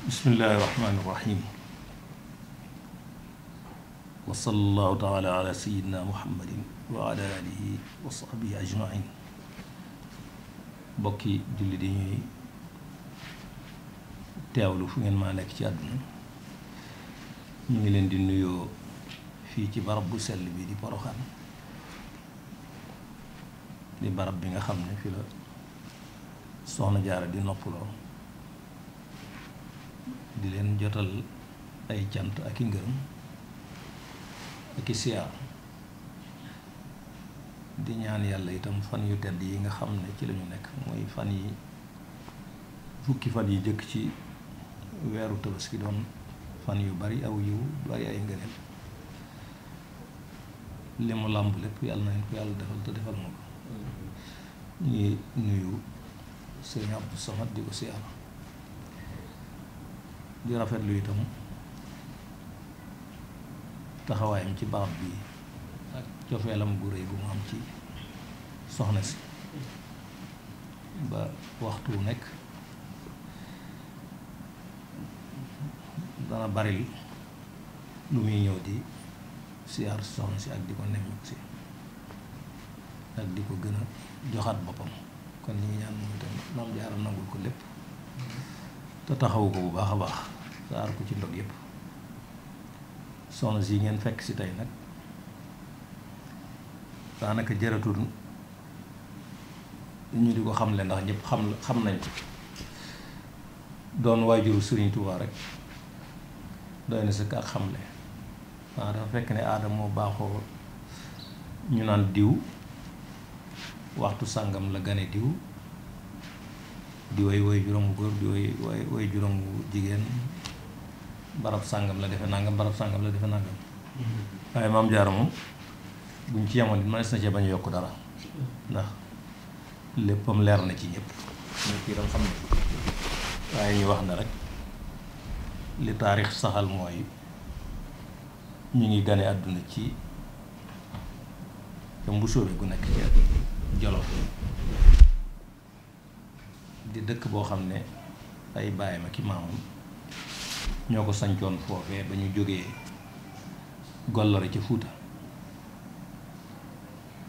bismillahi rahmaani rahim wa sallallahu taala ala sayidina muhammadin wa ala alihi wa sahbihi ajmain mbokki julli di ñuy teewlu fu ngeen maa nekk ci àdduna ñu ngi leen di nuyoo fii ci barab bu sell bi di Poroxaan di barab bi nga xam ne fi la soxna Jaara di noppaloo di leen jotal ay cant ak i ngërëm ak i siyaar di ñaan yàlla itam fan yu tedd yi nga xam ne ci lañu nekk mooy fan yi fukki fan yi jëkk ci weeru Tabaski doon fan yu bari aw yiw bari ay ngëneel li mu làmb lépp yàlla na leen ko yàlla defal te defal ma ko ñuy nuyu sëriñ Abdou Samad di ko siyaar di rafetlu itam taxawaayam ci barab bi ak cofeelam gu rëy bu mu am ci soxna si ba waxtu wu nekk dana bari lu muy ñëw di siyaar soxna si ak di ko nemmeeku si ak di ko gën a joxaat boppam kon ñu ngi ñaan moom itam Maam Jaara nangul ko lépp te taxawu ko bu baax a baax saar ko ci ndog yépp soxna si ngeen fekk si tey nag daanaka jëratul ñu di ko xamle ndax ñëpp xam nañ ko doon waajuru Sëriñ Tuubaa rek doy na sëkk ak xamle waaw dafa fekk ne aada moo baaxoo ñu naan diw waxtu sàngam la gane diw di woy juróom góor di woy juróom jigéen barab sàngam la defe nangam barab sàngam la defe nangam waaye Maam Jaara moom buñ ci yemoon it mënees na cee bañ a yokk dara ndax léppam leer na ci ñëpp ñëpp itam xam ne waaye ñu wax na rek li taarix saxal mooy ñu ngi gane àdduna ci te mbusóobe gu nekk ci Jolof di dëkk boo xam ne ay baayam ak i maamam ñoo ko sancoon foofee ba ñu jógee Gollore ci Fuuta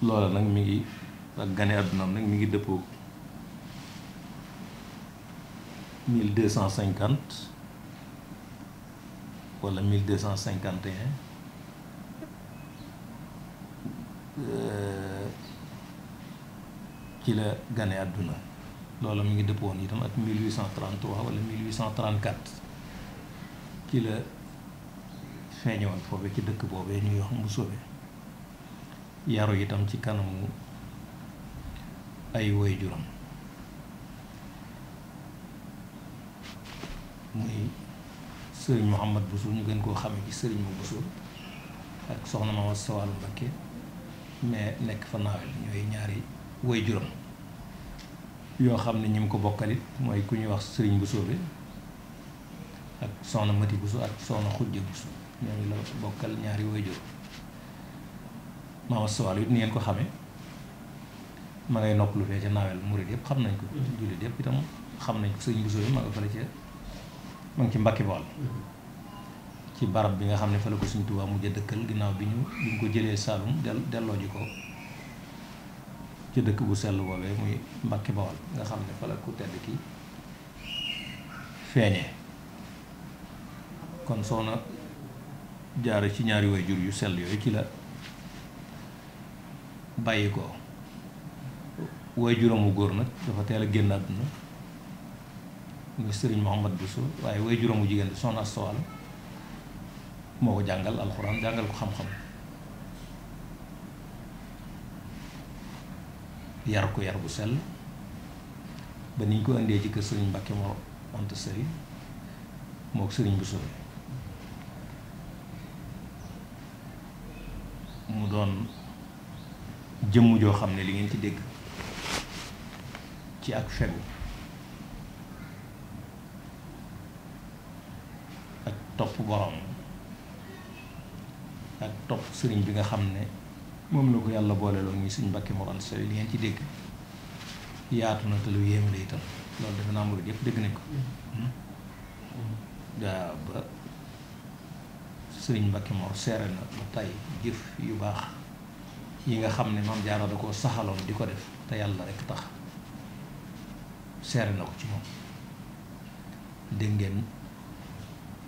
loola nag mi ngi ak gane àddunaam nag mi ngi dëppoo 1250 wala 1251 ci la gane àdduna loola mi ngi dëppoon itam ak 1833 wala 1834 ci la feeñoon foofu ci dëkk boobee ñuy wax Mbusoobe yaru itam ci kanamu ay waajuram muy sëriñ Mouhamad Bousso ñu gën koo xamee ci sëriñ ma Bousso ak soxna ma Asta Waalo Mbakke mais nekk fa naawel ñooy ñaari waajuram yoo xam ne ñi mu ko bokkalit mooy ku ñuy wax sëriñ Mbusoobe ak soxna Mati Bousso ak soxna Xujja Bousso ñooñu la bokkal ñaari waajur Maam Asta Waalo it ni ngeen ko xamee ma ngay nopp lu fee ca naawel murid yëpp xam nañ ko jullit yëpp itam xam nañ ko sëriñ Mbusoobe ma nga fële ca ma ngi ci Mbàkke Bawol ci barab bi nga xam ne fa la ko Sëriñ Tuubaa mujj dëkkal ginnaaw bi ñu ko jëlee Saalum delloo ji ko ci dëkk bu sell boobee muy Mbàkke Bawol nga xam ne fa la ku tedd ki feeñee kon soxna Jaara ci ñaari waajur yu sell yooyu ci la bàyyi ko waajuram wu góor nag dafa teel a génn àdduna muy sëriñ Mouhamad Bousso waaye waajuram wu jigéen bi soxna Asta Waalo moo ko jàngal alxuraan jàngal ko xam-xam yar ko yar bu sell ba niñ ko indee ci kër sëriñ Mbàkke Mor Anta Sali moo ko sëriñ Bousso mu doon jëmm joo xam ne li ngeen ci dégg ci ak fegu ak topp borom ak topp sëriñ bi nga xam ne moom la ko yàlla boole loolu muy sëriñ Mbàkke Mor Anta Sali li ngeen ci dégg yaatu na te lu yéeme la itam loolu defe naa murid yëpp dégg nañ ko daa ba sëriñ Mbàkke Mor seere na ba tey jëf yu baax yi nga xam ne Maam Jaara da koo saxaloon di ko def te yàlla rekk tax seere na ko ci moom. dégg ngeen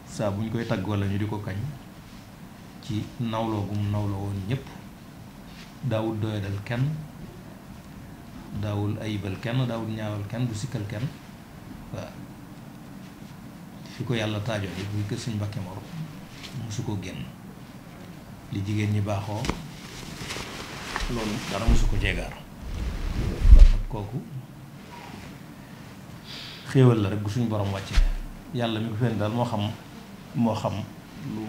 saa bu ñu koy tagg walla ñu di ko kañ ci nawloo gum nawloo woon ñépp, daawul doyadal kenn, daawul ayibal kenn, daawul ñaawal kenn, du sikkal kenn. waaw fi ko yàlla taajoon yi buy kër Sëñ Mbàkke Mor mosu ko génn. li jigéen ñi baaxoo loolu dara mosu ko jeegaar. kooku xéewal la rek bu suñu borom wàcce. yàlla mi ko fenn daal moo xam lu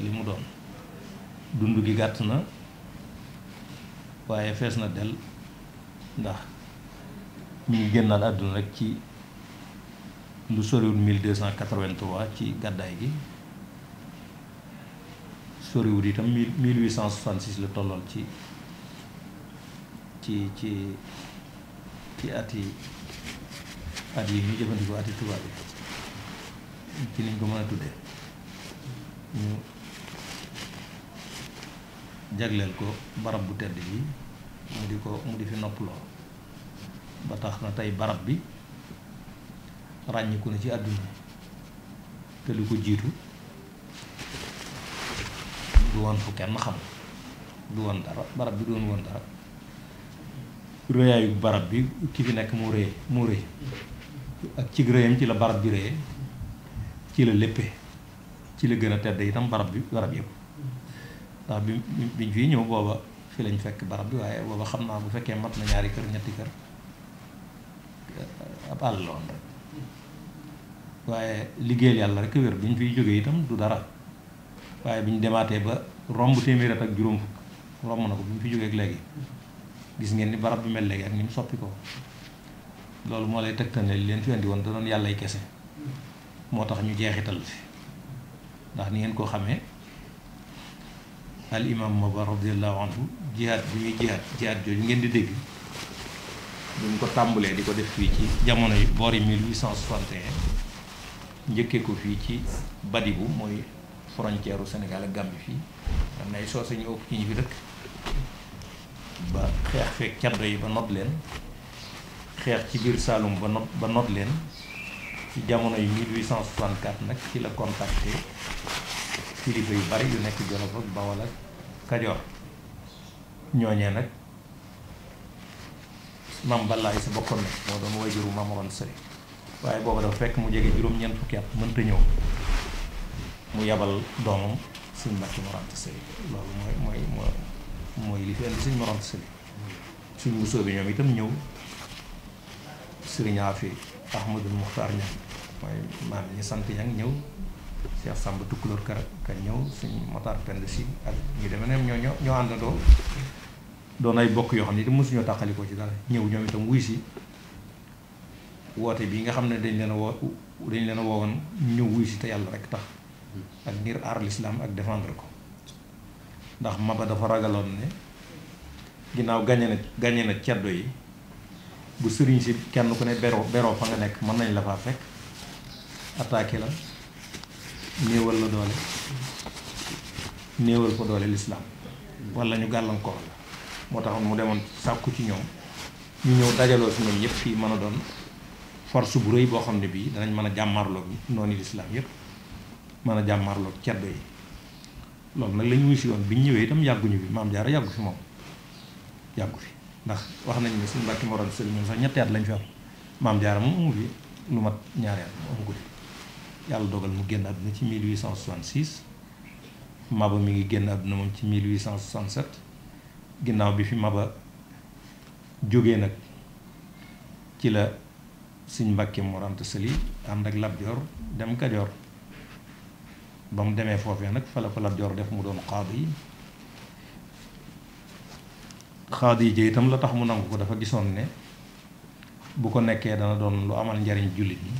li mu doon. dund gi gàtt na waaye fees na del, ndax ñu ngi génnaat àdduna rek ci lu soriwul 1283 ci gàddaay gi, soriwul itam 1866 la tollool ci at yi ñu jëfandikoo ati tubaab yi ci liñ ko mën a tuddee, ñu jagleel ko barab bu tedd bi mu di fi noppaloo. ba tax na tey barab bi ràññiku na ci àdduna, te lu ko jiitu du woon fu kenn xam, du woon dara, barab bi doon woon dara. rëyaayu barab bi ki fi nekk moo rëy ak ci rëyam ci la barab bi rëyee, ci la léppee, ci la gën a tedd itam barab yëpp. ndax biñ fii ñëw booba fi lañ fekk barab bi, waaye booba xam naa bu fekkee mat na ñaari kër ñetti kër ab àll la woon rek. waaye liggéeyal yàlla rek wér. bi ñu fiy jógee itam du dara, waaye bi ñu demaatee ba romb téeméer at ak juróom fukk romb na ko bi ñu fi jógee ak léegi. gis ngeen ni barab bi mel léegi ak ni mu soppi ko. loolu moo lay tegtal ne li leen fi andi woon da doon yàllay kese, moo tax ñu jeexital fi. ndax ni ngeen koo xamee al imam Maba radiyallahu anhu jihaad bi muy jihaad jooju ngeen di dégg buñ ko tàmbalee di ko def fii ci jamono yi boori 1861 njëkkee ko fii ci Badibu, mooy frontière u Sénégal ak Gambie fii. am na ay soose ñu ëpp ci ñi fi dëkk, ba xeex feek caddo yi ba not leen, xeex ci biir Saalum ba not leen. ci jamono yi 1864 nag ci la contacté kilifa yu bari yu nekk Jolof ak Bawol ak Kajoor. ñooñee nag Maam Balaay sa bokkoon nag moo doon wayjuru Maam Mor Anta Sali, waaye booba dafa fekk mu jege juróom-ñeent fukki at mënta ñëw, mu yabal doomam Sëñ Mbàkke Mor Anta Sali. loolu mooy li fi indi Sëñ Mor Anta Sali. suñ musoo bi ñoom itam ñëw, Sëriñ Afi Ahmadul Muxtaar Ñaŋ mooy maam ñi sant Ñaŋ ñëw, Cheikh Samba Tukulóor ka ñëw, Sëñ Motaar Pend Si ak ñu demee ne ñoo àndandoo doon ay bokk yoo xam ne itam mosuñoo tàqalikoo ci dara. ñëw ñoom itam wuy si woote bi nga xam ne dañ leen a woowoon ñëw wuy si te yàlla rek tax, ak ngir aar l'islam ak défendre ko. ndax Maba dafa ragaloon ne ginnaaw gañe na ceddo yi, bu sëriñ si kenn ku ne beroo fa nga nekk mën nañ la faa fekk attaqué la, néewal la doole, néewal ko doole l'islam, wala ñu gàllankoor la. moo taxoon mu demoon sàkku ci ñoom ñu ñëw dajaloo si ñoom yëpp fii mën a doon force bu rëy boo xam ne bii danañ mën a jàmmarloog noonu l'islam yëpp, mën a jàmmarloog ceddo yi. loolu nag la ñu wuy si woon bi ñu ñëwee itam yàgguñu fi. Maam Jaara yàggu fi moom, yàggu fi. ndax wax nañ ne Sëñ Mbàkke Mor Anta Sali ñun sax ñetti at lañ fi am. Maam Jaara moom amu fi lu mat ñaari at amu ko fi. yàlla dogal mu génn àdduna ci 1866. Maba mi ngi génn àdduna moom ci 1867. ginnaaw bi fi Maba jógee nag ci la Sëñ Mbàkke Mor Anta Sali ànd ak Lat Joor dem Kajoor. ba mu demee foofee nag fa la ko Lat Joor def mu doon xaadi yi ji itam la tax mu nangu ko, dafa gisoon ne bu ko nekkee dana doon lu amal njariñ jullit ñi,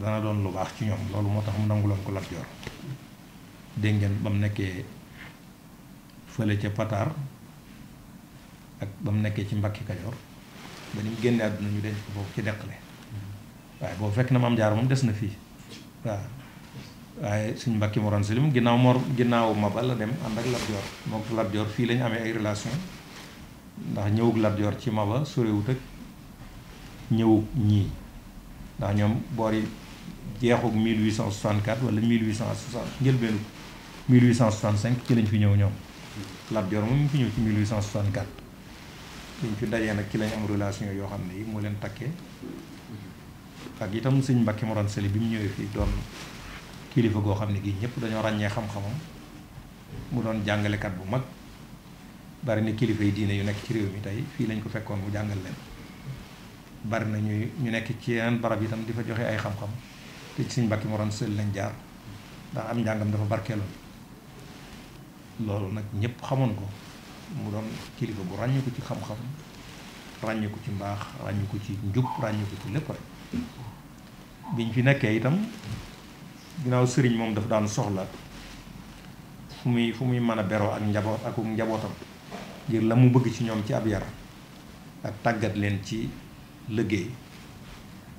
dana doon lu baax ci ñoom. loolu moo tax mu nanguloon ko Lat Joor. dégg ngeen ba mu nekkee fële ca Pataar ak ba mu nekkee ci Mbàkke Kajoor, ba ni mu génnee àdduna ñu denc ko foofu ci Deqale. waaye boobu fekk na Maam Jaara moom des na fii waaw waaye suñ Mbàkke Mor Anta Sali moom ginnaaw Maba la dem ànd ak Lat Joor moom Lat Joor fii lañu amee ay relation ndax ñëwug Lat Joor ci Maba sorewut ak ñëwug ñii ndax ñoom boor yi jeexug 1864 wala 1860 njëlbeenu 1865 ci lañ fi ñëw ñoom Lat Joor moom mu fi ñëw ci 1864 liñ fi dajee nag ci lañ am relation yoo xam ne yi moo leen takkee ak itam sëñ Mbàkke Mor Anta Sali bi mu ñëwee fii doon kilifa goo xam ne gii ñëpp dañoo ràññee xam-xamam mu doon jàngalekat bu mag bari na kilifa yi diine yu nekk ci réew mi tey fii lañ ko fekkoon mu jàngal leen bari na ñu nekk ci yeneen barab itam di fa joxe ay xam-xam te ci sëñ Mbàkke Mor Anta Sali lañ jaar ndax am njàngam dafa barkeeloon loolu nag ñëpp xamoon ko mu doon kilifa bu ràññeeku ci xam-xam ràññeeku ci mbaax ràññeeku ci njub ràññeeku ci lépp rek biñ fi nekkee itam ginnaaw sëriñ moom dafa daan soxla fu muy mën a beroo ak njabootam ngir la mu bëgg ci ñoom ci ab yar ak tàggat leen ci liggéey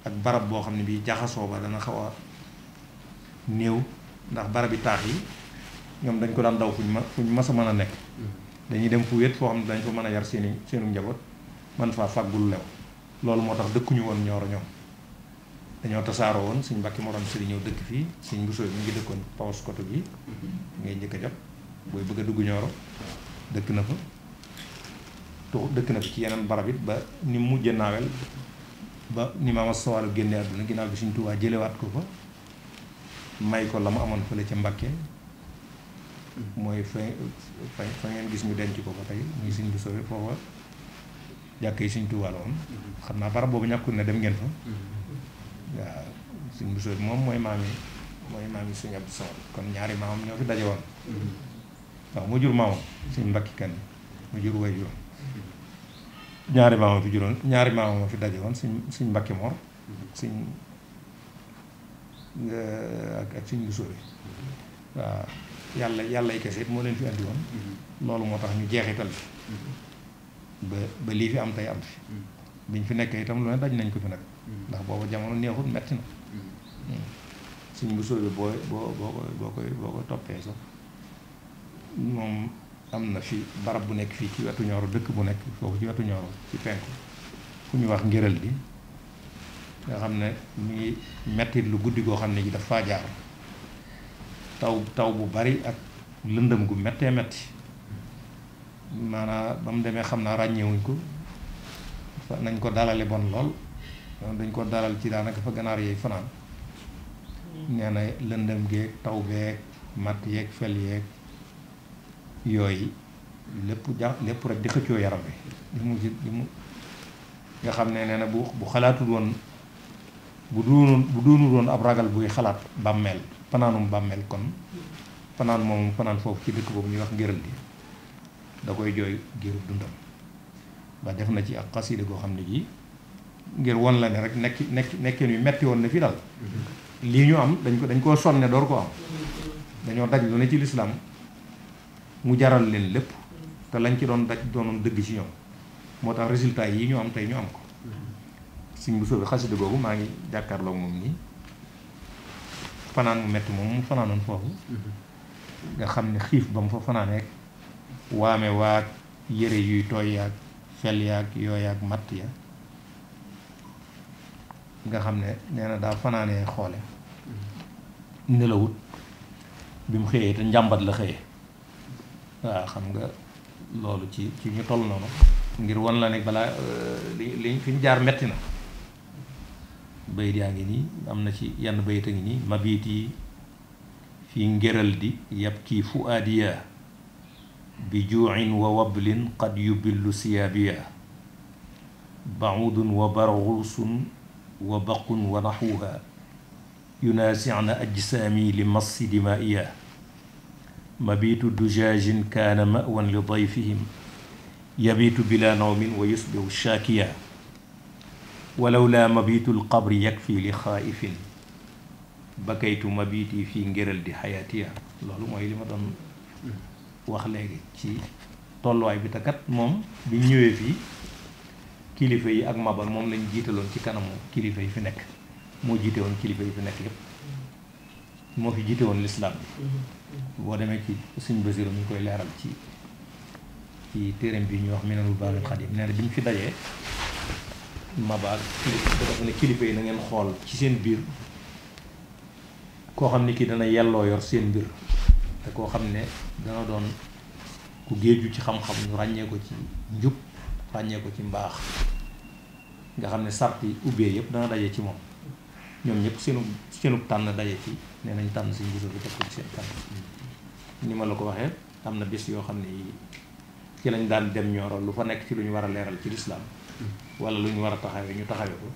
ak barab boo xam ne bii jaxasoo ba dana xaw a néew ndax barab yi taax yi ñoom dañ ko daan daw fuñ mas a mën a nekk dañuy dem fu wét foo xam ne dañ fa mën a yar seenu njaboot man faa fàggul lew loolu moo tax dëkkuñu woon Ñooro ñoom dañoo tasaaroo woon suñ Mbàkke Mor Anta Sali ñëw dëkk fii suñ Bousso mi ngi dëkkoon Paos Koto gi ngay njëkk a jot booy bëgg a dugg Ñooro dëkk na fa dëkk na fa ci yeneen barab it ba ni mu mujj naawel ba ni Maam Asta Waalo génne àdduna ginnaaw bi suñ Tuubaa jëlewaat ko fa may ko la mu amoon fële ca Mbàkke mooy fa ngeen gis ñu denc ko fa tey muy suñ Bousso bi foofa jàkk yi suñ Tuubaa la woon xam naa barab boobu ñàkkul ne dem ngeen fa waaw suñ Bousso bi moom mooy maam yi suñu Abdou Samad kon ñaari maamam ñoo fi daje woon waaw mu jur maamam suñ Mbàkke Kan mu jur way juróom ñaari maamam fi daje woon suñ Mbàkke Mor suñ ak suñ Bousso bi waaw yàlla ay kese it moo leen fi andi woon loolu moo tax ñu jeexital fi ba lii fi am tey am fi biñ fi nekkee itam lu ne daj nañ ko fi nag ndax booba jamono neexut metti na suñ Bousso bi boo ko toppee sax moom am na fi barab bu nekk fii ci wetu Ñooro dëkk bu nekk foofu ci wetu Ñooro ci penku fu ñu wax Ngéral bi nga xam ne mu ngi mettit lu guddi goo xam ne ji dafa jaar taw bu bari ak lëndëm gu méttee métti maanaam ba mu demee xam naa ràññeewuñ ko nañ ko dalale bon lool dañ ko dalal ci daanaka fa ganaar yeeg fanaan nee na lëndëm geeg taw beeg matt yeeg fel yeeg yooyu lépp rek di xëccoo yaram bi di mu nga xam ne nee na bu xalaatul woon bu doonul woon ab ragal buy xalaat bàmmeel fanaanum bàmmeel kon fanaan foofu ci dëkk boobu ñuy wax Ngéral gi da koy jooy giirub dundam ba def na ci ak xasida goo xam ne ji ngir won la ne rek nekkeen yu metti woon na fi dal lii ñu am dañ koo sonne door ko am dañoo daj lu ne ci lislaam mu jaral leen lépp te lañ ci doon daj doonoon dëgg ci ñoom moo tax résultat yi ñu am tey ñu am ko suñ Bousso bi xasida googu maa ngi jàkkaarloo moom nii fanaan mu metti moom mu fanaanoon foofu nga xam ne xiif ba mu fa fanaaneek waame waag yére yuy tooy yaag fel yaag yooyaag matt ya nga xam ne nee na daal fanaanee xoole nelawut bi mu xëyee te njàmbat la xëyee waaw xam nga loolu ci ñu toll noonu ngir wan la ne balaa li fi ñu jaar metti na bayit yaa ngi nii am na ci yenn bayit a ngi nii mabiit yi fi Ngéral di yabki fuaadiya bi juuin wa wablin qad yubillu siyaabiya baudun wa barguusun wa baqun wa naxuha yunaasicna ajsaami li massi dimaaiya mabiitu dujaajin kaana mawan li dayfihim yabiitu bila nawmin wa yusbihu shaakiya walaw laa mabiitu lqabri yakfi li xaaifin bakaytu mabiiti fii Ngéral di xayaatiya loolu mooy li ma doon wax léegi ci tolluwaay bi te kat moom bi ñëwee fii kilifa yi ak Maba moom lañ jiitaloon ci kanamu kilifa yi fi nekk moo jiite woon kilifa yi fi nekk yépp moo fi jiite woon lislaam bi boo demee ci Sëñ Basiru mi ngi koy leeral ci téereem bi ñuy wax Minanul Baaxil Xadiim nee na bi ñu fi dajee mabaag kilifa dafa ne kilifa yi na ngeen xool ci seen biir koo xam ne kii dana yelloo yor seen mbir te koo xam ne dana doon ku géeju ci xam-xam ñu ràññee ko ci njub ràññee ko ci mbaax nga xam ne sart yi ubbee yëpp dana daje ci moom ñoom ñëpp seenu tànn daje ci nee nañ tànn Sëñ Basiru bi teg ko ci seen tànn ni ma la ko waxee am na bis yoo xam ne ci lañ daan dem ñooro lu fa nekk ci lu ñu war a leeral ci lislaam wala lu ñu war a taxawee ñu taxawee ko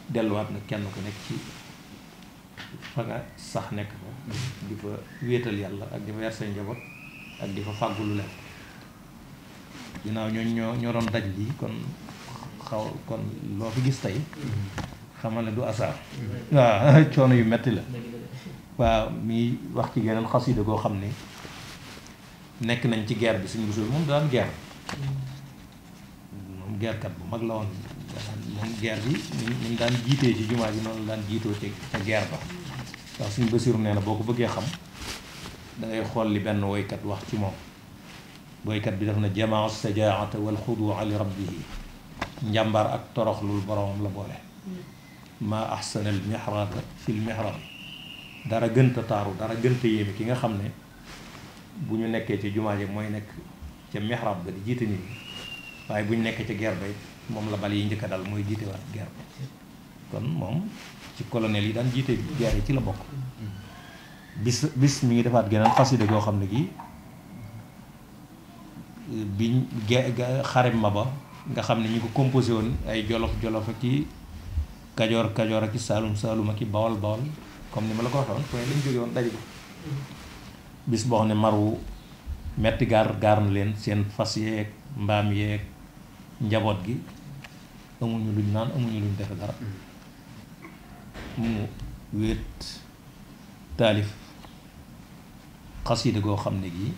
delluwaat nag kenn ku nekk ci fa nga sax nekk fa di fa wéetal yàlla ak di fa yar seen njaboot ak di fa fàggu lu leen ginnaaw ñoo doon daj lii kon loo fi gis tey xamal ne du asaar waaw coono yu metti la waaw mi wax ci geneen xasida goo xam ne nekk nañ ci guerre bi Sëñ Basiru moom daan guerre moom guerrekat bu mag la woon moom guerre bi ni mu daan jiitee ci jumaa ji noonu la daan jiitoo ca guerre ba ndax Sëñ Basiru nee na boo ko bëggee xam dangay xool li benn woykat wax ci moom woykat bi def na jamaa sajaata wal xudua li rabbihi njàmbaar ak toroxlul boromam la boole maa ahsana al mihrata fil mihrab dara gënta taaru dara gënta yéeme ki nga xam ne bu ñu nekkee ci jumaa ji mooy nekk ca mihrab ba di jiite nit ñi waaye bu ñu nekkee ca guerre ba moom la bal yi njëkk a dal mooy jiite waat guerre ba kon moom ci colonel yi daan jiite guerre yi ci la bokk bis mi ngi defaat geneen xasida goo xam ne gi biñ xarem ma ba nga xam ne ñi ko composé woon ay jolof ak i kajoor ak i saalum ak i bawol comme ni ma la ko waxee woon fooy lañ jóge woon daje ko bis boo xam ne maru metti gaar na leen seen fas yeeg mbaam yeeg njaboot gi amuñu luñ naan amuñu luñ defe dara mu wéet taalif xasida goo xam ne gi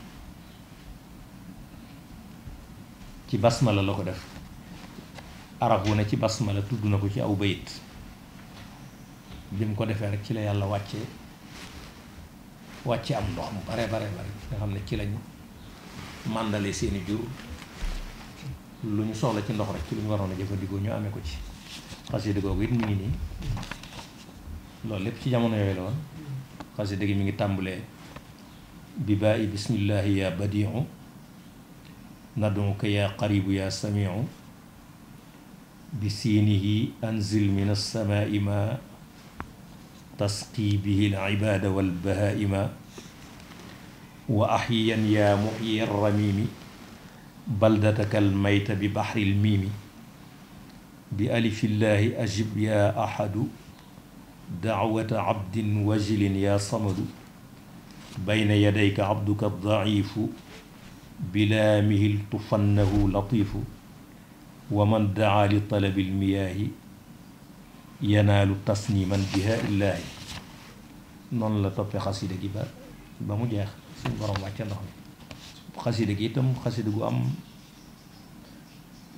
ci basmala la ko def arab wu ne ci basmala tudd na ko ci aw bayit bi mu ko defee rek ci la yàlla wàcce am ndox mu bare nga xam ne ci lañ màndale seeni jur lu ñu soxla ci ndox rek ci lu ñu waroon a jëfandikoo ñu amee ko ci xasida googu it mu ngi nii loolu lépp ci jamono yooyu la woon xasida gi mi ngi tàmbulee bi baa'i bismillahi ya badiu naduka ya qaribu ya samiu bi siinihi anzil min alsamaai ma tasqi bihi alibada walbahaima wa axyiyan ya muxyi alramimi baldataka almayta bi baxri almiimi bi alifillahi ajib ya ahadu dacwata abdin wajilin ya samadu bayna yadayka abduka daifu bilaamihi tufannahu latifu wa man daa li talabi lmiyaahi yanaalu tasniman biha illaahi noonu la toppee xasida gi ba mu jeex suñu borom wàcce ndox mi xasida gi itam xasida gu am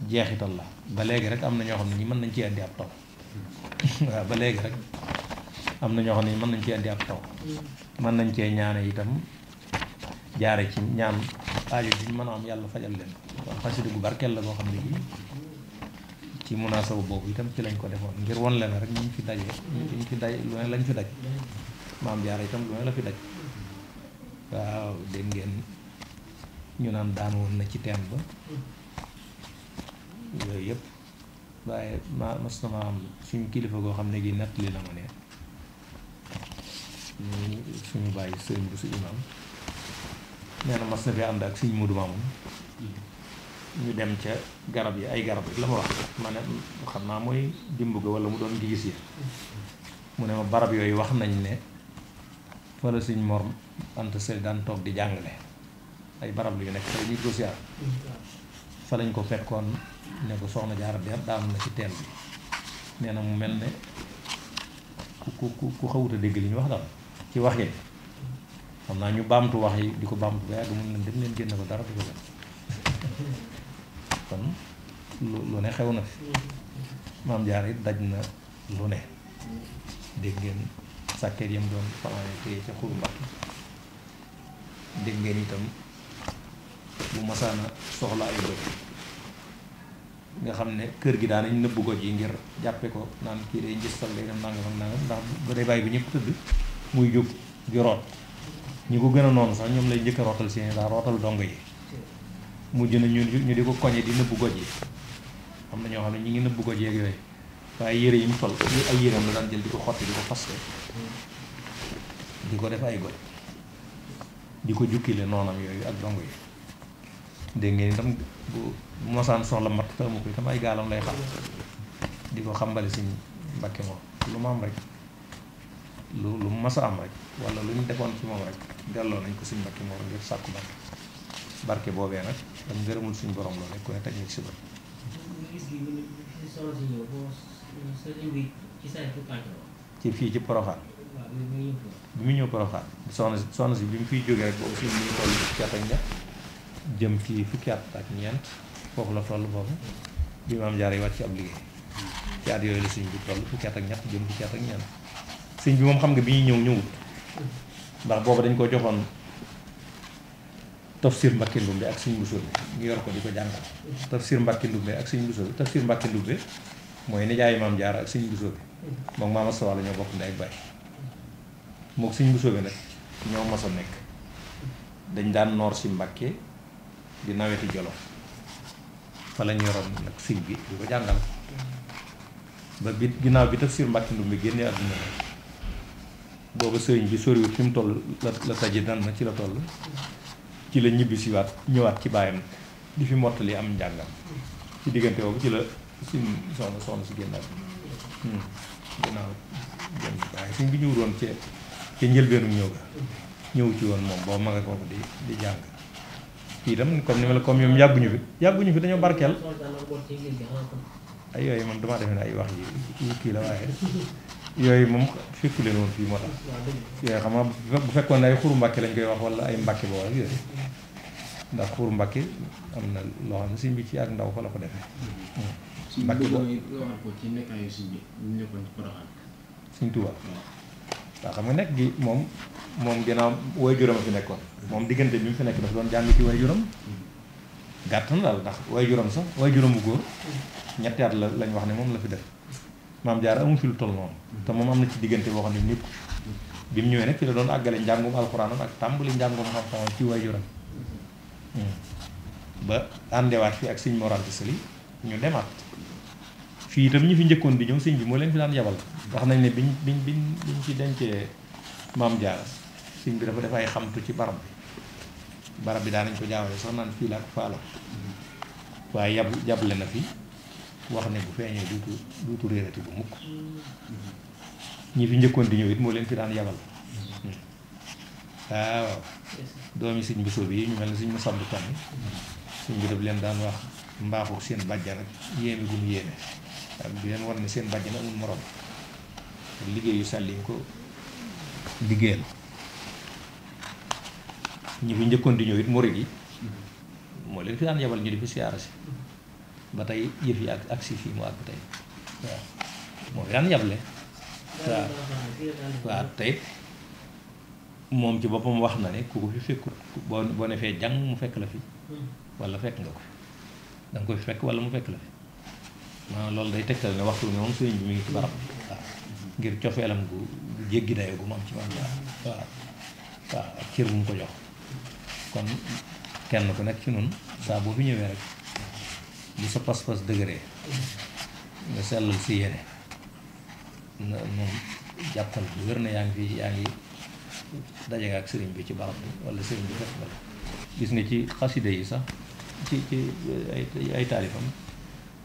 jeexital la ba léegi rek am na ñoo xam ne ñi mën nañ ci indi ab taw waaw ba léegi rek am na ñoo xam ne ñi mën nañ ci indi ab taw mën nañ cee ñaane itam jaare ci ñaan aajo ji ñu mën a am yàlla fajal leen kon xasida gu barkeel la boo xam ne gi ci munaasaba boobu itam ci lañ ko defoon ngir won leen rek ñu fi daje ñu fi daj lu ne lañ fi daj maam jaara itam lu ne la fi daj waaw dégg ngeen ñu naan daan woon na ci teen ba yooyu yëpp waaye mas na ma am suñu kilifa goo xam ne gi nettali na ma ne suñu bàyyi sëriñ bu su imaam nee na mas na fi ànd ak suñu mudu maamun ñu dem ca garab yi ay garab rek la ma wax ma ne xam naa mooy dimb ga wala mu doon gi gis yi mu ne ma barab yooyu wax nañ ne fa la suñ Mor Anta Sali daan toog di jàngale ay barab la yu nekk fa ñuy gosiyaar fa lañ ko fekkoon ne ko soxna Jaara de daanu na ci teen bi nee na mu mel ne ku xawut a dégg li ñu wax daal ci wax yi xam naa ñu baamtu wax yi di ko baamtu ba yàgg mun leen dem leen génne ko dara di ko def kon lu ne xew na fi maam Jaara it daj na lu ne dégg ngeen sàkkeet yam doon fanaane téye ca Xuru Mbàkke dégg ngeen itam bu masaana soxla ay goj nga xam ne kër gi daanañ nëbb goj yi ngir jàppe ko naan kii day njëstal day dem nangam ak nangam ndax ba day bàyyi bi ñëpp tëdd muy jóg di root ñi ko gën a noonu sax ñoom lay njëkk a rootal seeni daa rootal dong yi mujj na ñu di ko koñe di nëbb goj yi am na ñoo xam ne ñi ngi nëbb goj yeeg yooyu waaye yére yi mu sol ay yéreem la daan jël di ko xotti di ko faste di ko def ay goj di ko jukkile noonam yooyu ak dong yi dégg ngeen itam bu mosaan soxla matt te amu ko itam ay gaalam lay xam di ko xambali Sëñ Mbàkke moom lu mu am rek lu mas a am rek wala lu ñu defoon ci moom rek delloo nañ ko Sëñ Mbàkke moom ngir sàkku barke boobee nag ak ngërëmul suñ borom la nekk ku ne teg na ci si bët ci fii ci Poroxaan bi mu ñëw Poroxaan soxna si bi mu fiy jógee rek boobu si mu ngi toll fukki at ak ñett jëm ci fukki at ak ñeent foofu la toll boobu bi Maam Jaara yi wàcc ci ab liggéey ci at yooyu la sëñ bi toll fukki at ak ñett jëm fukki at ak ñeent sëñ bi moom xam nga bi ñuy ñëw ñëwut ndax boobu dañ ko joxoon Tafsir Mbàkke Ndumbe ak Sëñ Buso bi ñu yor ko di ko jàngal Tafsir Mbàkke Ndumbe ak Sëñ Buso bi Tafsir Mbàkke Ndumbe mooy nijaayu Maam Jaara ak Sëñ Buso bi moom Maam Asta Walo ñoo bokk ndey ak baay mook Sëñ Buso bi nag ñoo mos a nekk dañ daan noor si Mbàkke di naweti Jolof fa lañ yoroon nag sëñ bi di ko jàngal ba bi ginnaaw bi Tafsir Mbàkke Ndumbe génnee àdduna booba sëriñ bi soriwut fi mu toll la taji dan na ci la toll ci la ñibbi si waat ñëwaat ci baayam di fi mottali am njàngam ci diggante boobu ci la suñ soxna si génnaat ginnaaw génn waaye suñ bi ñëwul woon ca njëlbeenu ñëw ga ñëw ci woon moom boobu ma nga kooku di jàng kii itam comme ni ma la comme ñoom yàgguñu fi dañoo barkeel ay yooyu man damaa defe ne ay wax yi kii la waaye yooyu moom fekku leen woon fii moo tax yooyu xam nga bu fekkoon ne ay Xuru Mbàkke lañ koy wax wala ay Mbàkke boo ak yooyu ndax Xuru Mbàkke am na loo xam ne sëñ bi ci ak ndaw fa la ko defee Mbàkke boo Sëñ Tuubaa waaw xam nga nekk gi moom ginnaaw waajuram a fi nekkoon moom diggante bi mu fi nekk dafa doon jàng ci waajuram gàtt na daal ndax waajuram sax waajuram bu góor ñetti at la lañ wax ne moom la fi def Maam Jaara amul fi lu toll noonu te moom am na ci diggante boo xam ne ñëpp bi mu ñëwee nag fi la doon àggale njàngum alxuraanam ak tàmbali njàngum xam-xamam ci waajuram ba àndewaat fi ak Sëñ Mor Anta Sali ñu demaat fii itam ñi fi njëkkoon di ñëw sëñ bi moo leen fi daan yabal wax nañ ne biñ ci dencee Maam Jaara sëñ bi dafa def ay xamtu ci barab bi daan nañ ko jaawale sax naan fii la ak faala waaye yable na fi wax ne bu feeñee duutu réerati bu mukk ñi fi njëkkoon di ñëw it moo leen fi daan yabal waaw doomi Sëñ Buso bi ñu mel ne Sëñ Masamba Kanni sëñ bi daf leen daan wax mbaaxu seen bàjjan ak yéeme gu mu yéeme ak di leen war ne seen bàjjan amul morom liggéeyu sàlli ñu ko liggéeyal ñi fi njëkkoon di ñëw it murid yi moo leen fi daan yabal ñu di fi siyaara si ba tey yëf yi ak si fii mu àgg tey waaw moo fi daan yable waaw tey moom ci boppam wax na ne ku ko fi fekkut boo ne fee jàng mu fekk la fi wala fekk nga ko fi da nga ko fi fekk wala mu fekk la fi maanaam loolu day tegtal ne waxtu ne moom sëriñ bi mi ngi ci barab waaw ngir cofeelam gu jéggi dayo gu mu am ci man waaw ak cër bu mu ko jox kon kenn ku nekk ci noonu saa boo fi ñëwee rek bu sa pas-pas dëgëree nga sellal si yéene na moom jàppal bu wér na yaa ngi daje nga ak sëriñ bi ci barab bi wala sëriñ bi fekk la gis nga ci xaside yi sax ci ay taalifam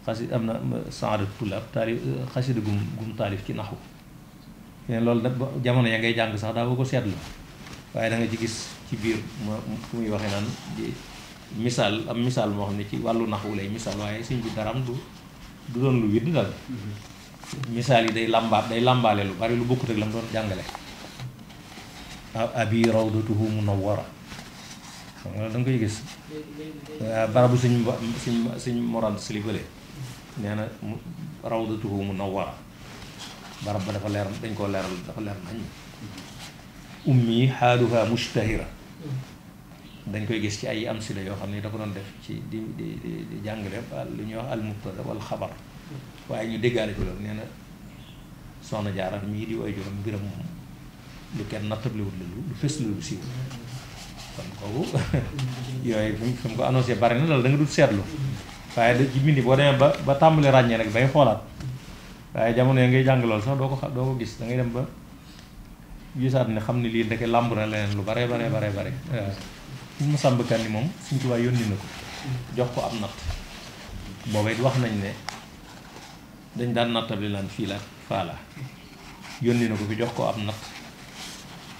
am na Saadatu Tullaab taalif xaside gum taalif ci naxu leen loolu nag jamono ya ngay jàng sax daa boo ko seetlu waaye da nga ci gis ci biir fu muy waxee naan misaal moo xam ne ci wàllu naxu lay misaal waaye sëñ bi daraam du doon lu widd daal misaal yi day làmbaale lu bari lu bokkut ak la mu doon jàngale abi rawdatuhu munawwara xam nga da nga koy gis barabu suñ Mor Anta Sali bële nee na rawdatuhu munawwara barab ba dafa leer, dañ koo leeral dafa leer nañ. ummi xaaluha mushtahira dañ koy gis ci ay amsila yoo xam ne da ko doon def ci di jàngale lu ñuy wax al mubtada wal xabar, waaye ñu déggaale ko loolu nee na soxna Jaara mii di way juróom mbiram moom lu kenn nattablewul la lu fës la lu siiw kon kooku yooyu fi mu ko annoncé bari na loolu da nga dul seetlu waaye da ci bindi boo demee ba tàmbali ràññee nag bay xoolaat waaye jamono yi ngay jàng loolu sax doo ko gis da ngay dem ba gisaat ne xam ne lii ndeke làmb na leneen lu bare waaw suñ ma sàmbkan ni moom Sëñ Tuubaa yónni na ko jox ko am natt booba it wax nañ ne dañ daan nattabli laan fii la faala yónni na ko fi jox ko am natt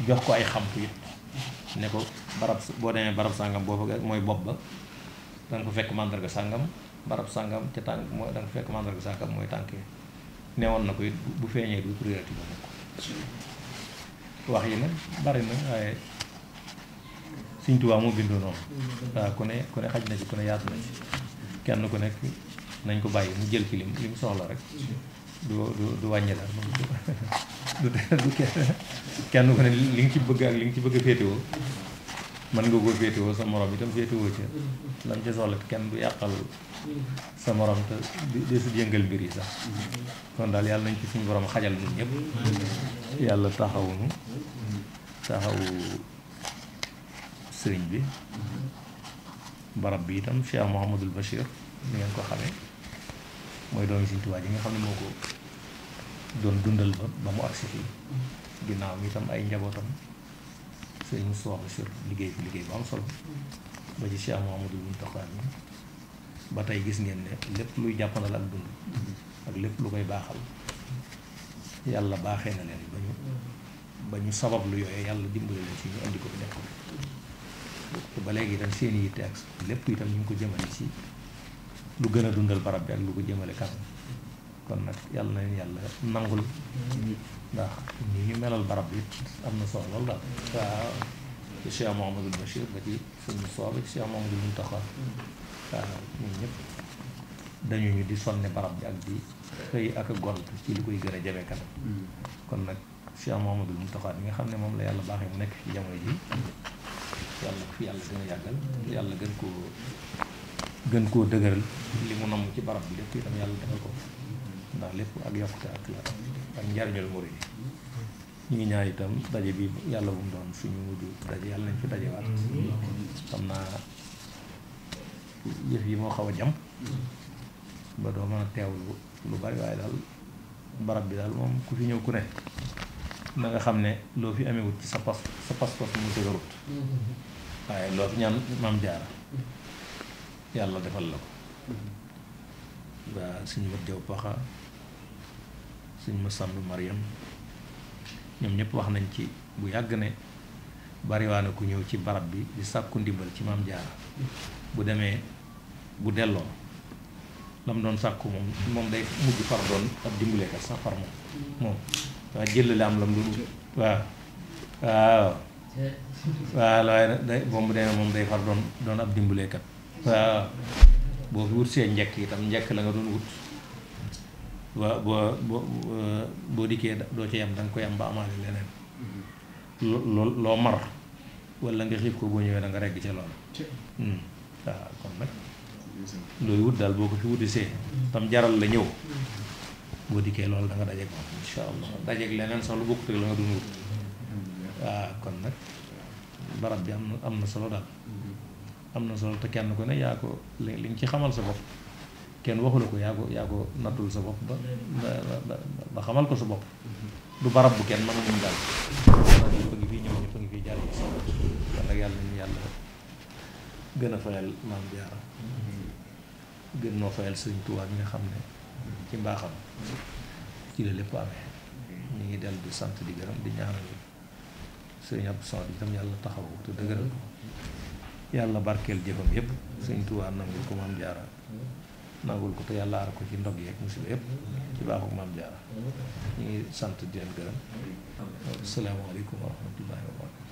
jox ko ay xamp it ne ko barab boo demee barab sàngam boo fa mooy bopp ba danga ko fekk màndarga sàngam barab sàngam ca tànk mooy danga ko fekk màndarga sàngam mooy tànk yi neewoon na ko it bu feeñee du réerati ba wax yi nag bari na waaye Sëñ Tuubaa moo bindoo noonu waaw ku ne xaj na ci ku ne yaatu na ci kenn ku nekk nañ ko bàyyi mu jël ci lim soxla rek du wàññi dara du kenn ku ne li nga ci bëgg ak li nga ci bëgg a féetewoo mën nga koo féetewoo sa morom itam féetewoo ca lam ca soxla kenn du yàqal sa morom te de su yëngal mbir yi sax kon daal yàlla nañ ci suñu borom xajal ñun ñëpp yàlla taxawu sëriñ bi barab bi itam Cheikh Mouhamadul Bachir ni ngeen ko xamee mooy doomi Sëriñ Tuubaa ji nga xam ne moo ko doon dundal ba mu agsi fii ginnaaw mi itam ay njabootam sëriñ Moustapha Bachir liggéey bu am solo ba ci Cheikh Mouhamadul Mountakha mi ba tey gis ngeen ne lépp luy jàppandal ak dund ak lépp lu koy baaxal yàlla baaxee na leen ba ñu sabab lu yooyu yàlla dimbali leen ci ñu andi ko fi nekk ba léegi itam seen yitte ak lépp itam ñu ngi ko jëmale ci lu gën a dundal barab bi ak lu ko jëmale kanam kon nag yàlla na leen yàlla nangul ndax ni ñu melal barab bi am na solo lool daal waaw ci Cheikh Mouhamadul Bachir ba ci suñu sooba ci Cheikh Mouhamadul Mountakha waaw ñun ñëpp dañu ñu di sonne barab bi ak di xëy ak a gont ci li koy gën a jëmee kanam kon nag Cheikh Mouhamadul Mountakha bi nga xam ne moom la yàlla baaxee mu nekk ci jamono ji yàlla ko fi yàlla gën a yàggal yàlla gën koo dëgëral li mu namm ci barab bi lépp itam yàlla defal ko ndax lépp ak yokkute ak njariñul murid yi ñu ngi ñaan itam daje bi yàlla bu mu doon suñu mujj daje yàlla nañ fi dajewaat xam naa yëf yi moo xaw a jam ba doo mën a teewlu lu bari waaye daal barab bi daal moom ku fi ñëw ku ne na nga xam ne loo fi amewut ci sa pas-pas mu dëgërut waaye loo fi ñaan Maam Jaara yàlla defal la ko waa suñu mat jaw paxa suñu ma sàmb Mariam ñoom ñëpp wax nañ ci bu yàgg ne bariwaane ku ñëw ci barab bi di sàkku ndimbal ci Maam Jaara bu demee bu delloo la mu doon sàkku moom day mujj far doon ab dimbuleekat sax far moom waaw jël la am la mu doon wut waaw waaye day moom bu demee moom day far doon ab dimbuleekat waaw boo fi wut see njekk itam njekk la nga doon wut boo dikkee doo ci yam da nga koy am ba amaale leneen loo mar wala nga xiif ko boo ñëwee da nga regg ca loolu waaw kon nag looy wut daal boo ko fi wuti see tam jaral la ñëw boo dikkee loolu da nga dajeeg moom insha allah dajeeg leneen sax lu bokkut ak la nga doon wut waaw kon nag barab bi am na solo daal am na solo te kenn ku ne yaa ko li nga ci xamal sa bopp kenn waxu la ko yaa ko nattul sa bopp ba xamal ko sa bopp du barab bu kenn mën a muñ daal ñëpp a ngi fii ñëw ñëpp a ngi fii jàll si kon nag yàlla nañu yàlla gën a fayal Maam Jaara gën noo fayal Sëriñ Tuubaa bi nga xam ne ci mbaaxam ci la lépp amee ñu ngi dellu di sant di gërëm di ñaanal Sëriñ Abdou Samad itam yàlla taxaw te dëgëral ko yàlla barkeel jëfam yépp Sëriñ Tuubaa nangul ko Maam Jaara nangul ko te yàlla aar ko ci ndog yeeg musiba yépp ci baaxu Maam Jaara ñu ngi sant di leen gërëm asalaamaaleykum wa rahmatullahi wa barakatuh